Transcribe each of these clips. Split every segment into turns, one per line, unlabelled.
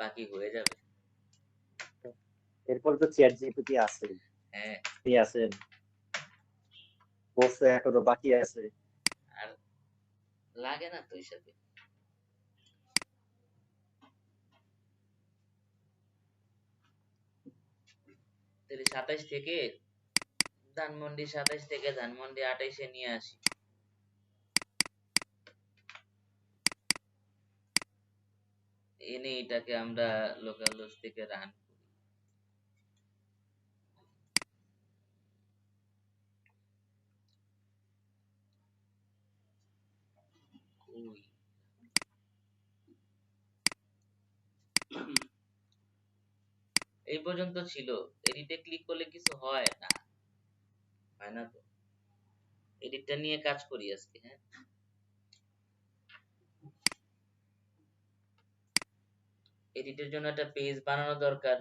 বাকি হয়ে যাবে।
এরপর তো চ্যাট জিপিটি আছে,
হ্যাঁ,
আপনি আছেন, কোর্স এখনো বাকি আছে।
আর লাগে না তো হিসাবে। তাহলে 27 থেকে ধানমন্ডি, 27 থেকে ধানমন্ডি 28-এ নিয়ে আসি। এনে এটাকে আমরা লোকাল হোস্ট থেকে রান করি। এই পর্যন্ত ছিল। এডিটে ক্লিক করলে কিছু হয় না, হয় না তো। এডিটটা নিয়ে কাজ করি আজকে। হ্যাঁ, এডিটের জন্য একটা পেজ বানানো দরকার।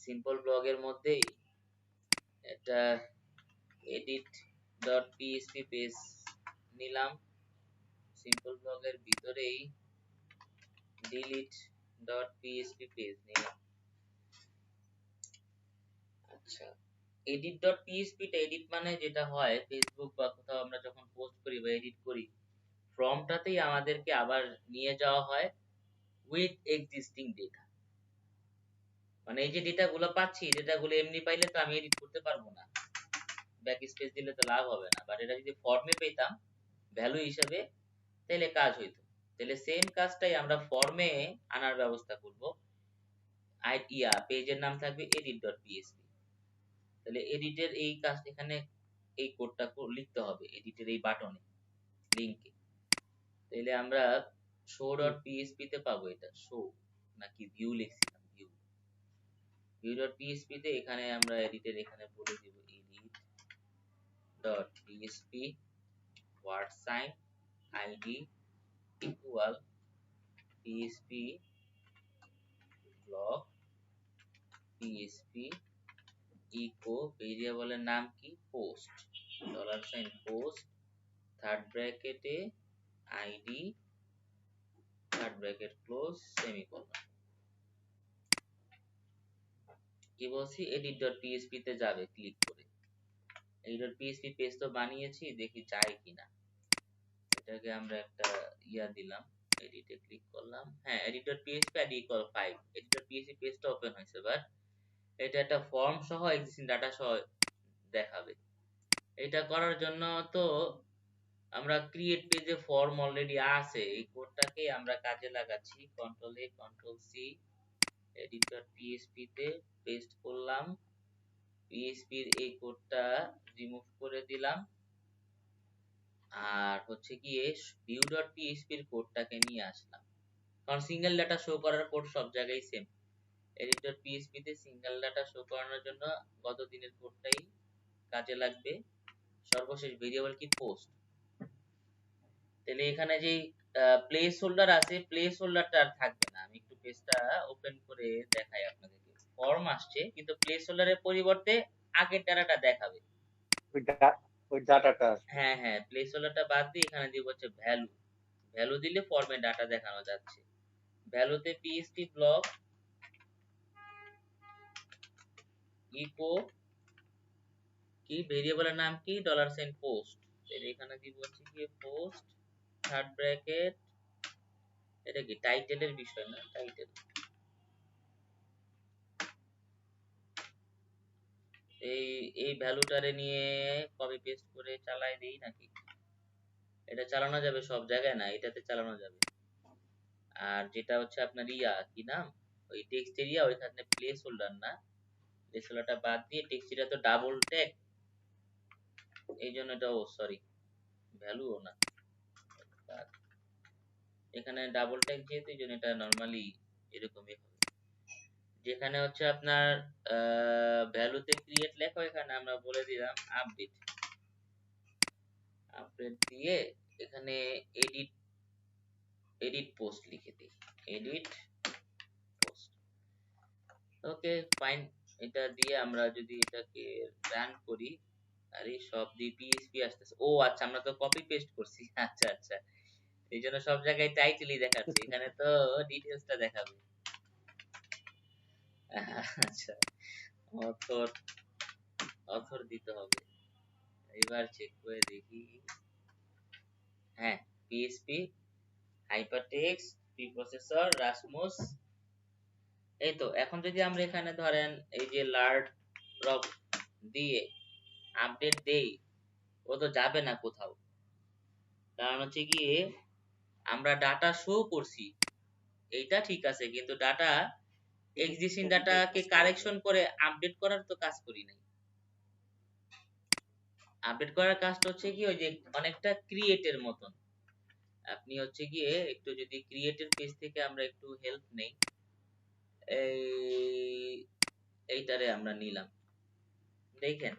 সিম্পল ব্লগের মধ্যেই একটা edit.php পেজ নিলাম, সিম্পল ব্লগের ভিতরেই delete.php পেজ নিলাম। আচ্ছা, edit.php টা, এডিট মানে যেটা হয় ফেসবুক বা কোথাও আমরা যখন পোস্ট করি বা এডিট করি, ফর্মটাতেই আমাদেরকে আবার নিয়ে যাওয়া হয় উইথ এক্সিস্টিং ডেটা। মানে এই যে ডেটা গুলো পাচ্ছি, ডেটা গুলো এমনি পাইলে তো আমি এডিট করতে পারবো না, ব্যাক স্পেস দিলে তো লাভ হবে না। বাট এটা যদি ফর্মে পেতাম ভ্যালু হিসেবে, তাহলে কাজ হইতো। তাহলে সেম কাজটাই আমরা ফর্মে আনার ব্যবস্থা করব। পেজের নাম থাকবে edit.php। তাহলে এডিটের এই কাজ, এখানে এই কোডটা লিখতে হবে এডিটের এই বাটনে, লিংকে। তাহলে আমরা show.php তে পাবো। এটা শো নাকি ভিউ লিখছিলাম, view.php তে এখানে আমরা এডিটের এখানে বলে দিব edit.php word sign id equal php block php echo ভেরিয়েবলের নাম কি পোস্ট, $post থার্ড ব্র্যাকেটে id third bracket close semicolon. কি বলছি, edit.php তে যাবে ক্লিক করে। edit.php পেজ তো বানিয়েছি, দেখি যায় কিনা। এটাকে আমরা একটা দিলাম, এডিটে ক্লিক করলাম। হ্যাঁ, edit.php id equal 5, edit.php পেজটা ওপেন হয়েছে। বাট এটা একটা ফর্ম সহ এক্সিস্টিং ডাটা সহ দেখাবে। এটা করার জন্য তো আমরা ক্রিয়েট পেজে ফর্ম অলরেডি আছে, এই কোডটাকে আমরা কাজে লাগাচ্ছি। কন্ট্রোল এ কন্ট্রোল সি, edit.php তে পেস্ট করলাম, php এর এই কোডটা রিমুভ করে দিলাম। আর হচ্ছে গিয়ে view.php এর কোডটাকে নিয়ে আসলাম, কারণ সিঙ্গেল ডাটা শো করার কোড সব জায়গায় সেম। edit.php তে সিঙ্গেল ডাটা শো করানোর জন্য গত দিনের কোডটাই কাজে লাগবে। সর্বশেষ ভেরিয়েবল কি পোস্ট। তাহলে এখানে যে প্লেস হোল্ডার আছে, প্লেস হোল্ডারটা আর থাকবে না। আমি একটু পেজটা ওপেন করে দেখাই আপনাদেরকে। ফর্ম আসছে কিন্তু প্লেস হোল্ডারের পরিবর্তে আগের ডাটাটা দেখাবে।
ওই ডাটাটা,
হ্যাঁ হ্যাঁ, প্লেস হোল্ডারটা বাদ দিয়ে এখানে দিব হচ্ছে ভ্যালু। ভ্যালু দিলে ফর্মে ডাটা দেখানো যাচ্ছে। ভ্যালুতে পিএসটি ব্লক ইকো কি ভেরিয়েবলের নাম কি $সাইন পোস্ট। তাহলে এখানে দিব হচ্ছে কি পোস্ট থার্ড ব্র্যাকেট, এটা কি টাইটেলের বিষয় না, টাইটেল। এই এই ভ্যালুটারে নিয়ে কপি পেস্ট করে চালাই দেই নাকি? এটা চালানো যাবে সব জায়গায় না, এটাতে চালানো যাবে। আর যেটা হচ্ছে আপনার কি নাম, ওই টেক্সট এরিয়া, ওইখানে প্লেস হোল্ডার না, প্লেস হোল্ডারটা বাদ দিয়ে টেক্সট এরিয়া তো ডাবল ট্যাগ, এই জন্য এটা সরি ভ্যালুও না, এখানে ডাবল ট্যাগ যেহেতু এই জন্য এটা নরমালি এরকমই হবে। যেখানে হচ্ছে আপনার ভ্যালুতে ক্রিয়েট লেখা, এখানে আমরা বলে দিলাম আপডেট। আপডেট দিয়ে এখানে এডিট এডিট পোস্ট লিখে দিই, এডিট পোস্ট। Okay fine. এটা দিয়ে আমরা যদি এটাকে রান করি, আরে সব দিয়ে পিএইচপি আসতেছে। ও আচ্ছা, আমরা তো কপি পেস্ট করছি। আচ্ছা আচ্ছা, এই জন্য সব জায়গায় টাইটেলই দেখাচ্ছে, এখানে তো ডিটেইলসটা দেখাবে। আচ্ছা, অথর অথর দিতে হবে। এবার চেক করে দেখি। হ্যাঁ, পিএসপি হাইপারটেক্সট প্রিপ্রসেসর রাসমুস। এই তো, এখন যদি আমরা এখানে ধরেন এই যে লার্ড রক দিয়ে আপডেট দেই, ও তো যাবে না কোথাও। কারণ হচ্ছে গিয়ে আমরা ডাটা শো করছি, এইটা ঠিক আছে, কিন্তু ডাটা এক্সিস্টিং ডাটাকে কারেকশন করে আপডেট করার তো কাজ করি নাই। আপডেট করার কাজটা হচ্ছে কি ওই যে অনেকটা ক্রিয়েটের মতন। আপনি হচ্ছে গিয়ে একটু যদি ক্রিয়েটের পেজ থেকে আমরা একটু হেল্প নেই, এইটারে আমরা নিলাম, দেখেন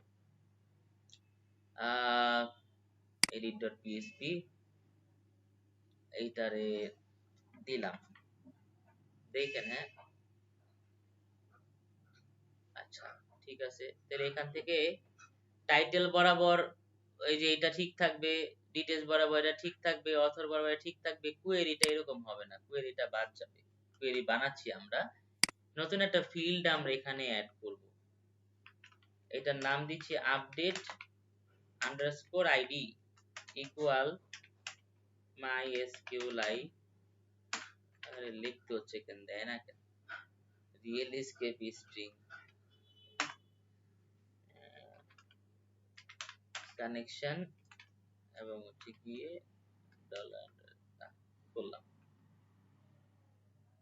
edit.php এইটারে দিলাম, দেখেন। হ্যাঁ, আচ্ছা ঠিক আছে। তাহলে এখান থেকে টাইটেল বরাবর ওই যে এটা ঠিক থাকবে, ডিটেইলস বরাবর এটা ঠিক থাকবে, অথর বরাবর ঠিক থাকবে, কোয়েরিটা এরকম হবে না, কোয়েরিটা বাদ যাবে। কোয়েরি বানাচ্ছি আমরা, নতুন একটা ফিল্ড আমরা এখানে অ্যাড করব। এটার নাম দিচ্ছি update underscore ID equal MySQL. আরে লিখতে হচ্ছে কেন, দেয় না কেন, রিয়েল এসকেপ স্ট্রিং কানেকশন এবং হচ্ছে গিয়ে ডলার করলাম,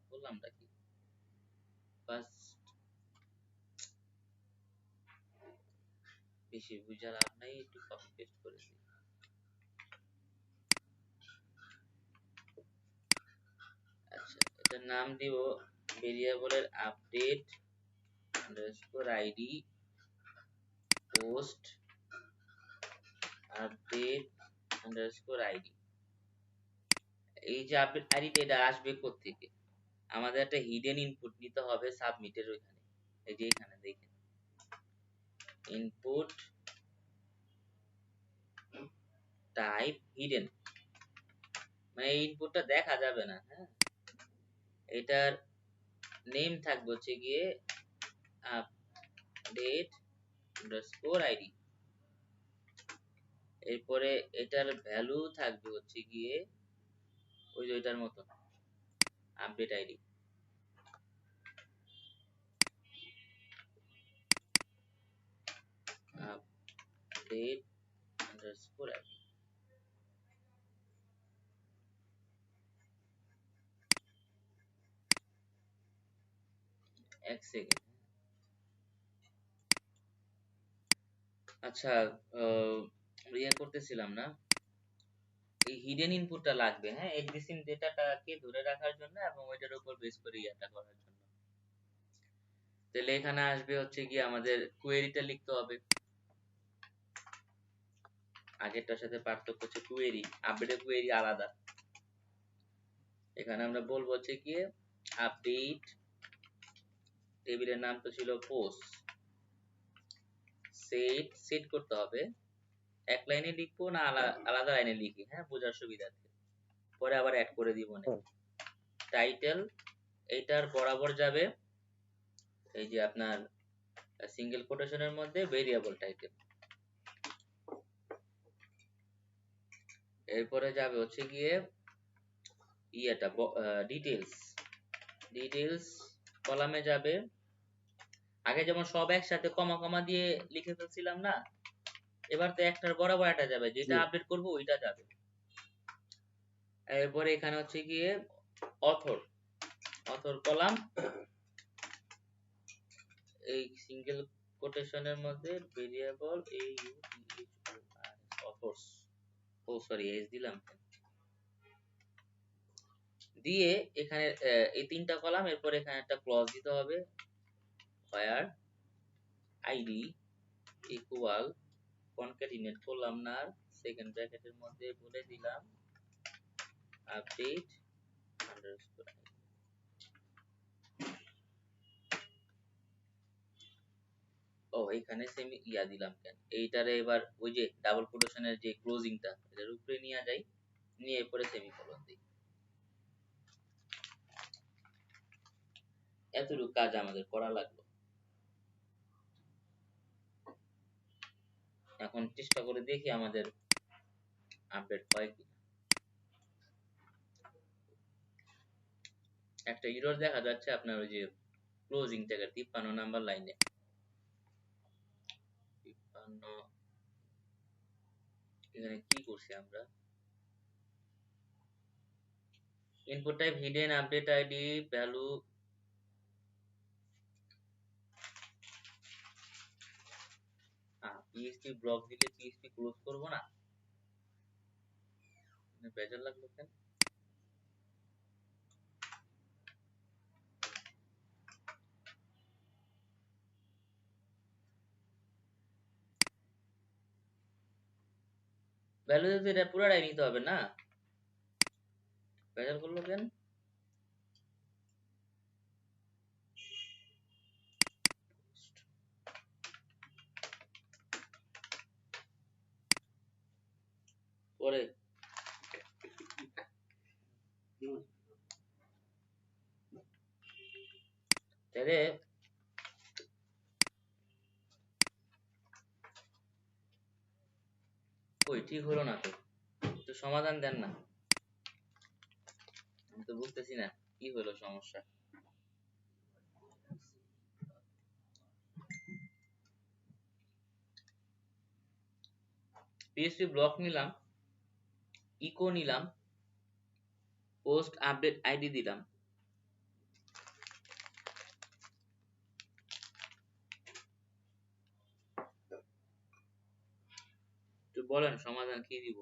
করলামটা কি ফার্স্ট, বেশি বুঝা লাভ নাই, একটু কপি পেস্ট করেছি। আচ্ছা, এটার নাম দিব ভেরিয়েবলের update underscore ID post update underscore ID. এই যে আপডেট আইডিটা এটা আসবে কোত্থেকে, আমাদের একটা হিডেন ইনপুট নিতে হবে সাবমিটের ওইখানে। এই যে এখানে দেখেন ইনপুট টাইপ হিডেন, মানে এই ইনপুটটা দেখা যাবে না। হ্যাঁ, এটার নেম থাকবে হচ্ছে গিয়ে আপডেট আন্ডারস্কোর আইডি, এরপরে এটার ভ্যালু থাকবে হচ্ছে গিয়ে ওই যে ওইটার মতো update ID. Update underscore ID, এক সেকেন্ড। আচ্ছা, ইয়ে করতেছিলাম না, এই হিডেন ইনপুটটা লাগবে। হ্যাঁ, এক্সিস্টিং ডেটাটাকে ধরে রাখার জন্য এবং ওইটার উপর বেস করে ইয়াটা করার জন্য। তাহলে এখানে আসবে হচ্ছে কি আমাদের কোয়েরিটা লিখতে হবে। আগেরটার সাথে পার্থক্য হচ্ছে কোয়েরি, আপডেটের কোয়েরি আলাদা। এখানে আমরা বলবো হচ্ছে কি আপডেট, টেবিলের নাম তো ছিল পোস্ট, সেট করতে হবে। এক লাইনে লিখবো না আলাদা লাইনে লিখি, হ্যাঁ বোঝার সুবিধার্থে, পরে আবার অ্যাড করে দিব না। টাইটেল এইটার বরাবর যাবে এই যে আপনার সিঙ্গেল কোটেশনের মধ্যে ভেরিয়েবল টাইটেল, এরপরে যাবে হচ্ছে গিয়ে ইয়েটা ডিটেইলস কলামে যাবে। আগে যেমন সব একসাথে কমা কমা দিয়ে লিখে ফেলছিলাম না, এবার তো একটার বরাবর একটা যাবে, যেটা আপডেট করব ওইটা যাবে। এরপরে এখানে হচ্ছে গিয়ে অথর কলাম, এই সিঙ্গেল কোটেশনের মধ্যে ভেরিয়েবল অথর্স, ও সরি এস দিলাম, দিয়ে এখানে এই তিনটা কলাম, এরপর এখানে একটা ক্লজ দিতে হবে where id equal concatenate করলাম না, সেকেন্ড ব্র্যাকেটের মধ্যে বলে দিলাম আপডেট আন্ডারস্কোর। ও এখানে সেমি ইয়া দিলাম কেন, এইটারে এবার ওই যে ডাবল কোটেশনের যে ক্লোজিংটা এটার উপরে নিয়ে যাই, নিয়ে এরপরে সেমিকোলন দিই। এতটুকু কাজ আমাদের করা লাগলো। এখন চেষ্টা করে দেখি আমাদের আপডেট হয় কি। একটা এরর দেখা যাচ্ছে আপনার ওই যে ক্লোজিং থেকে 53 নাম্বার লাইনে। 53 এখানে কি করছি আমরা? Input type hidden update ID value PHP block দিলে পিএইচপি ক্লোজ করব না? বেজার লাগলো কেন? ভ্যালু দিতে এটা পুরাটাই নিতে হবে না? বেজার করলো কেন? পরে তাহলে কই ঠিক হলো না তো, একটু সমাধান দেন না, আমি তো বুঝতেছি না কি হলো সমস্যা। পিএইচপি ব্লক নিলাম, ইকো নিলাম, পোস্ট আপডেট আইডি দিলাম, একটু বলেন সমাধান কি দিব?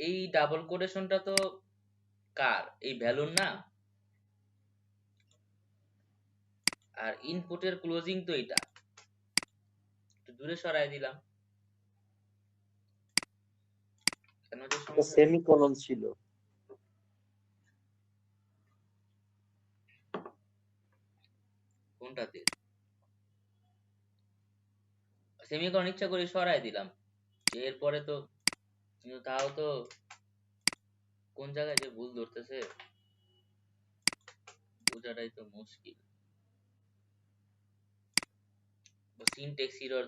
এই ডাবল কোটেশনটা তো কার? এই ভ্যালুর না? আর ইনপুটের ক্লোজিং তো এটা, একটু দূরে সরাই দিলাম কেন যে সমস্যা?
সেমিকোলন ছিল।
কোনটাতে? সেমিকোলন ইচ্ছা করে সরাই দিলাম, এরপরে তো কিন্তু তাও তো কোন জায়গায় যে ভুল ধরতেছে বোঝাটাই তো মুশকিল। Syntax error.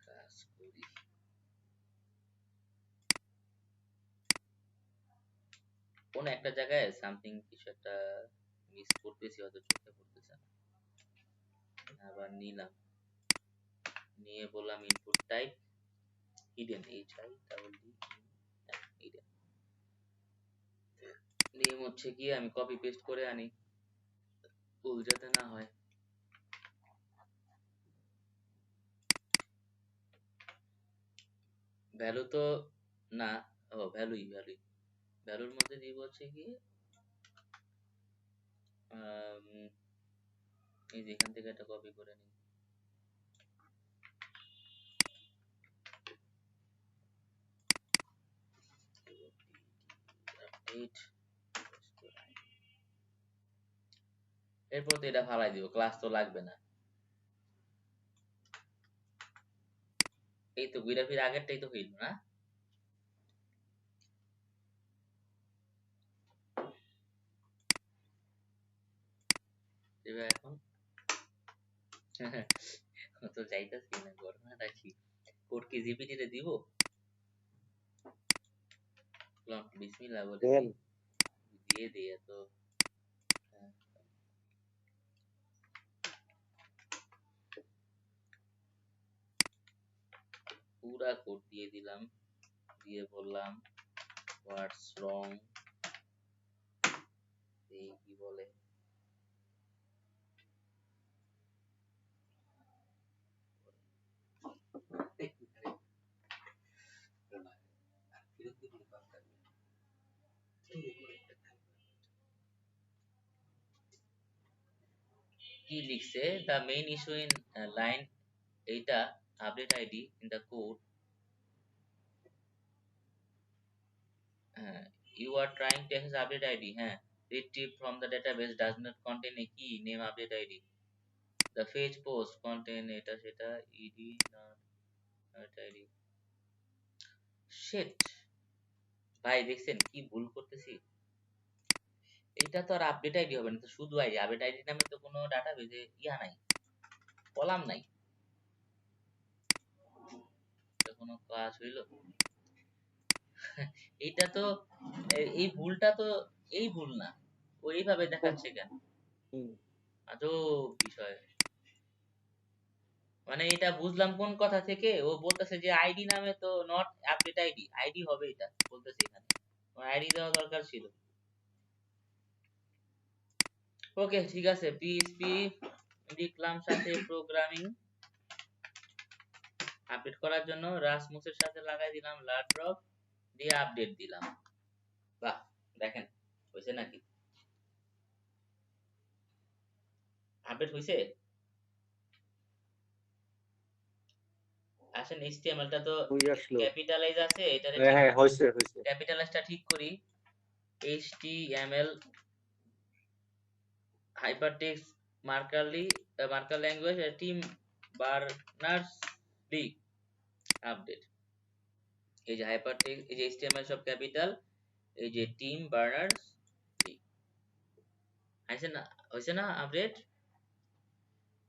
কাজ করি, কোন একটা জায়গায় সামথিং কিছু একটা মিস করতেছি, হয়তো চোখে পড়তেছে না। আবার নিলাম, নিয়ে বললাম input type hidden, H I double D hidden. Name হচ্ছে কি, আমি কপি পেস্ট করে আনি, ভুল যাতে না হয়। ভ্যালু তো না, ও ভ্যালুই ভ্যালুই, ভ্যালুর মধ্যে দিব হচ্ছে কি এই যে এখান থেকে একটা কপি করে নিই। এরপর তো এটা ফালাই দিব, ক্লাস তো লাগবে না। এই তো ঘুরে ফিরে আগেরটাই তো হইল না? এবার এখন তো যাইতাছি না, ঘটনাটা কি? কোড কি জিপিটি তে দিব? বিসমিল্লাহ বলে
দেন।
দিয়ে দিয়ে তো পুরা কোড দিয়ে দিলাম, দিয়ে বললাম হোয়াটস রং, এই কি বলে কি লিখছে the main issue in line এইটা update id in the code you are trying to access update id retrieve from the database does not contain a key name update id the fetch post contain এটা সেটা ed not update id shit ভাই দেখছেন কি ভুল করতেছি এটা তো আর update ID হবে না তো শুধু আইডি আপডেট আইডি নামে তো কোনো ডাটাবেজে ইয়া নাই কলাম নাই এটা কোনো কাজ হইল এইটা তো এই ভুলটা তো এই ভুল না ও এইভাবে দেখাচ্ছে কেন আজব বিষয় মানে এটা বুঝলাম কোন কথা থেকে ও বলতেছে যে আইডি নামে তো নট আপডেট আইডি আইডি হবে এটা বলতেছে এখানে আইডি দেওয়া দরকার ছিল ওকে ঠিক আছে পিএইচপি লিখলাম সাথে প্রোগ্রামিং আপডেট করার জন্য রাসমুসের সাথে লাগাই দিলাম লাড ড্রপ দিয়ে আপডেট দিলাম বাহ দেখেন হয়েছে নাকি আপডেট হয়েছে আসেন HTML টা তো ক্যাপিটালাইজ আছে এটারে
হ্যাঁ হইছে হইছে
ক্যাপিটালাইজটা ঠিক করি HTML hypertext marker language team berners lee update এই যে hypertext এই যে HTML সব ক্যাপিটাল এই যে টিম বার্নার্স লি হইছে না আপডেট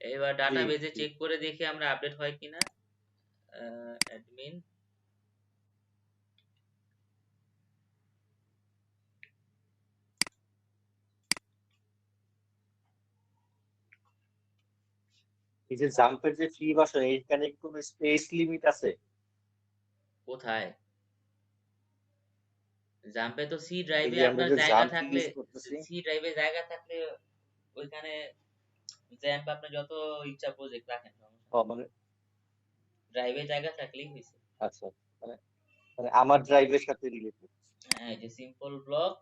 এবার ডাটাবেজে চেক করে দেখি আমরা আপডেট হয় কিনা অ্যাডমিন
এই যে জাম্পের যে ফ্রি ভার্সন এইখানে কোনো স্পেস লিমিট আছে
কোথায় জাম্পে তো সি ড্রাইভে
এই যে আমরা
আপনার
যে
জায়গা
জাম্প
থাকলে
ইউজ করতেছি
সি ড্রাইভে জায়গা থাকলে ওইখানে জ্যাম্প আপনি যত ইচ্ছা প্রজেক্ট রাখেন
মানে
ড্রাইভে জায়গা থাকলেই হয়েছে
আচ্ছা মানে মানে আমার ড্রাইভের সাথে রিলেটেড
হ্যাঁ এই যে সিম্পল ব্লক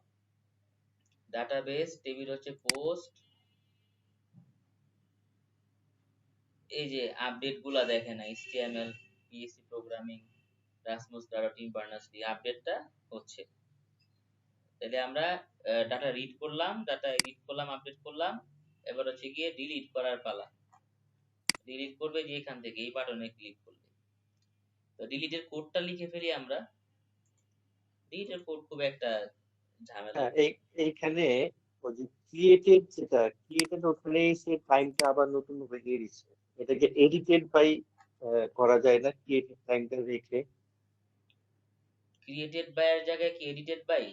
ডাটাবেস টেবিল হচ্ছে পোস্ট এই যে আপডেট গুলা দেখেন HTML PHP programming Rasmus data Tim Berners দিয়ে আপডেটটা হচ্ছে তাহলে আমরা ডাটা রিড করলাম ডাটা এডিট করলাম আপডেট করলাম এবার হচ্ছে গিয়ে ডিলিট করার পালা ডিলিট করবে যে এখান থেকে এই বাটনে ক্লিক করলে তো ডিলিটের কোডটা লিখে ফেলি আমরা ডিলিটের কোড খুব একটা ঝামেলা
এইখানে ওই যে ক্রিয়েটেড যেটা ক্রিয়েটেড ওখানে সে টাইমটা আবার নতুন ভাবে দিয়ে দিচ্ছে এটাকে এডিটেড বাই করা যায় না ক্রিয়েটেড টাইমটা রেখে
ক্রিয়েটেড বাই এর জায়গায় কি এডিটেড বাই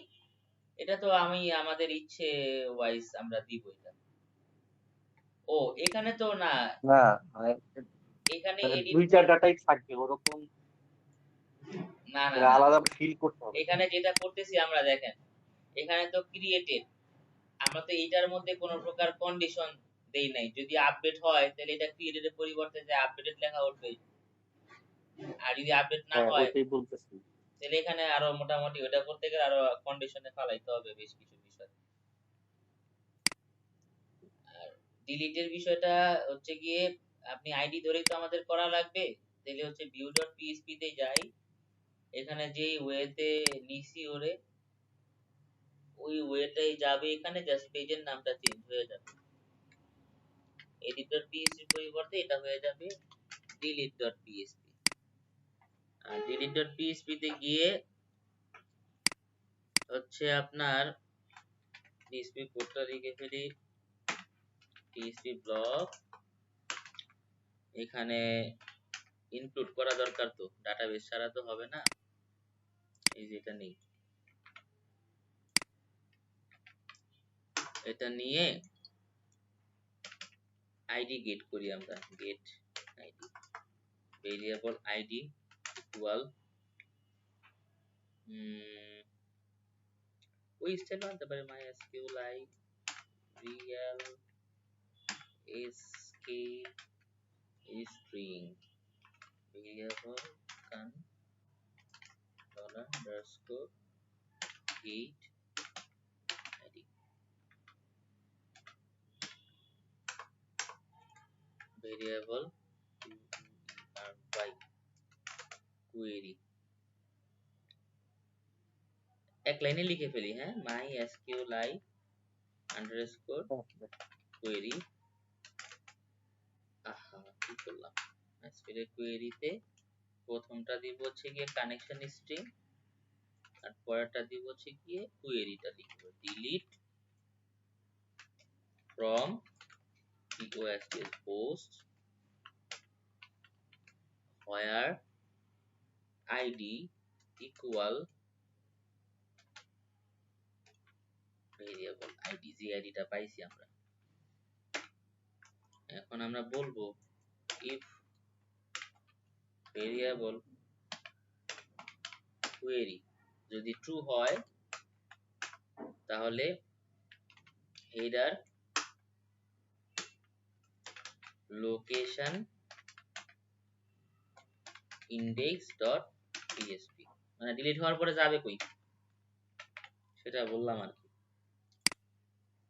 এটা তো আমি আমাদের ইচ্ছে ওয়াইজ আমরা দিব এটা ও এখানে তো না
না
এখানে
মানে
এডিট
দুইটা ডাটাই থাকবে ওরকম
না না
আলাদা ফিল করতে হবে
এখানে যেটা করতেছি আমরা দেখেন এখানে তো ক্রিয়েটেড আমরা তো এইটার মধ্যে কোনো প্রকার কন্ডিশন দেই নাই যদি আপডেট হয় তাহলে এটা ক্রিয়েটেডের পরিবর্তে যে আপডেটেড লেখা উঠবে আর যদি আপডেট না হয়
ওইটাই বলতেছি
তাহলে এখানে আরো মোটামুটি ওটা করতে গেলে আরো কন্ডিশনে ফালাইতে হবে বেশ কিছু বিষয় আর ডিলিটের বিষয়টা হচ্ছে গিয়ে আপনি আইডি ধরেই তো আমাদের করা লাগবে তাহলে হচ্ছে view.php তে যাই এখানে যেই ওয়েতে নিছি ওরে ওই ওয়েটাই যাবে এখানে জাস্ট পেজের নামটা চেঞ্জ হয়ে যাবে edit.php পরিবর্তে এটা হয়ে যাবে delete.php আর delete.php তে গিয়ে হচ্ছে আপনার php কোডটা লিখে ফেলি php ব্লক এখানে ইনক্লুড করা দরকার তো ডাটাবেস ছাড়া তো হবে না এই যে এটা নেই এটা নিয়ে আইডি গেট করি আমরা get ID variable ID equal ওই স্টাইল আনতে পারে mysqli real sk string variable con $_gate id variable query এক লাইনে লিখে ফেলি, হ্যাঁ, mysqli underscore query। আহা কি করলাম, mysqli query তে প্রথমটা দিব হচ্ছে গিয়ে কানেকশন স্ট্রিং আর পরেরটা দিব হচ্ছে গিয়ে queryটা লিখব delete from post where id equal variable id, যে আইডিটা পাইছি আমরা। এখন আমরা বলবো if ভেরিয়েবল query যদি ট্রু হয় তাহলে header location index.php মানে ডিলিট হওয়ার পরে যাবে কই সেটা বললাম আর কি।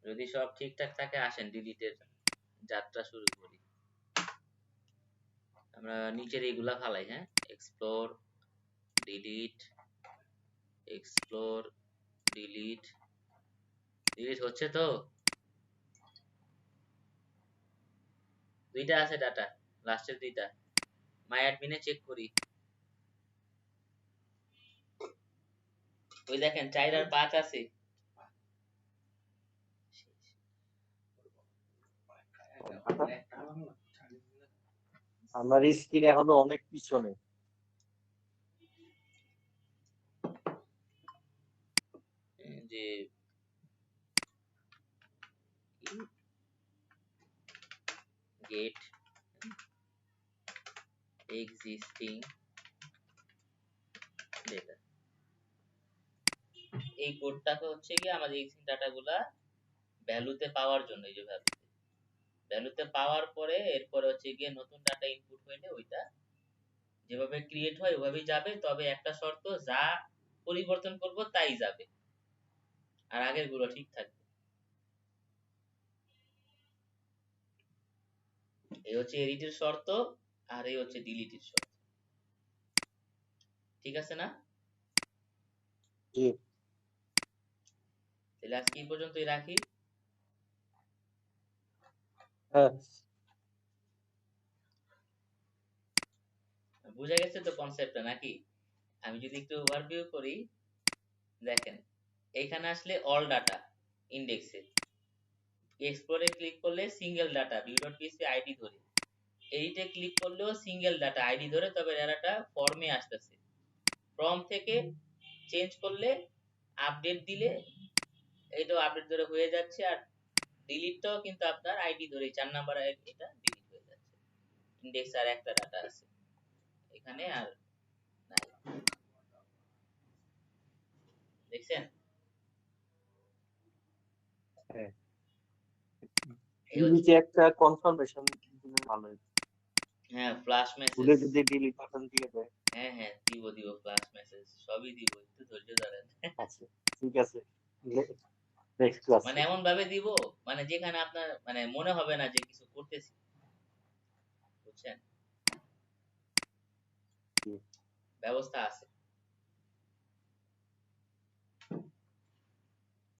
যদি সব ঠিকঠাক থাকে আসেন ডিলিটের যাত্রা শুরু করি। আমরা নিচের এইগুলা ফালাই, হ্যাঁ, explore delete explore delete delete হচ্ছে তো, দুইটা আছে ডাটা, লাস্টের দুইটা মাই অ্যাডমিনে চেক করি। ওই দেখেন 4 আর 5 আছে।
আমার স্ক্রিন এখনো অনেক পিছনে।
যে get existing data, এই কোডটাকে হচ্ছে কি আমাদের এক্সিস্টিং ডাটাগুলা ভ্যালুতে পাওয়ার জন্য, এই যে ভ্যালুতে পাওয়ার পরে এরপরে হচ্ছে গিয়ে নতুন ডাটা ইনপুট হইলে ওইটা যেভাবে ক্রিয়েট হয় ওভাবেই যাবে, তবে একটা শর্ত, যা পরিবর্তন করব তাই যাবে আর আগের গুলো ঠিক থাকবে। এই হচ্ছে এডিটের শর্ত আর এই হচ্ছে ডিলিটের শর্ত, ঠিক আছে না?
জি,
তাহলে আজকে এই পর্যন্তই রাখি।
হ্যাঁ,
বুঝা গেছে তো কনসেপ্টটা নাকি? আমি যদি একটু ওভারভিউ করি, দেখেন এইখানে আসলে অল ডাটা ইন্ডেক্সে, এক্সপ্লোরে ক্লিক করলে সিঙ্গেল ডাটা view.php আইডি ধরে, এইটা ক্লিক করলেও সিঙ্গেল ডাটা আইডি ধরে, তবে ডাটাটা ফর্মে আসতেছে। ফর্ম থেকে চেঞ্জ করলে আপডেট দিলে এইটাও আপডেট ধরে হয়ে যাচ্ছে, আর ডিলিটটাও কিন্তু আপনার আইডি ধরে 4 নাম্বার এটা ডিলিট হয়ে যাচ্ছে। ইন্ডেক্স আর একটা ডাটা আছে এখানে আর নাই, দেখছেন?
হ্যাঁ,
এই হচ্ছে,
নিচে একটা কনফার্মেশন দিলে ভালো হতো।
হ্যাঁ, ফ্ল্যাশ
ভুলে
মেসেজ,
যদি ডিলিট বাটন দিয়ে দেয়।
হ্যাঁ হ্যাঁ দিব ফ্ল্যাশ মেসেজ সবই দিব, একটু ধৈর্য ধরেন।
আচ্ছা, ঠিক আছে, নেক্সট
মানে
ক্লাসে।
এমন ভাবে দিব মানে যেখানে আপনার মানে মনে হবে না যে কিছু করতেছি, বুঝছেন? ব্যবস্থা আছে।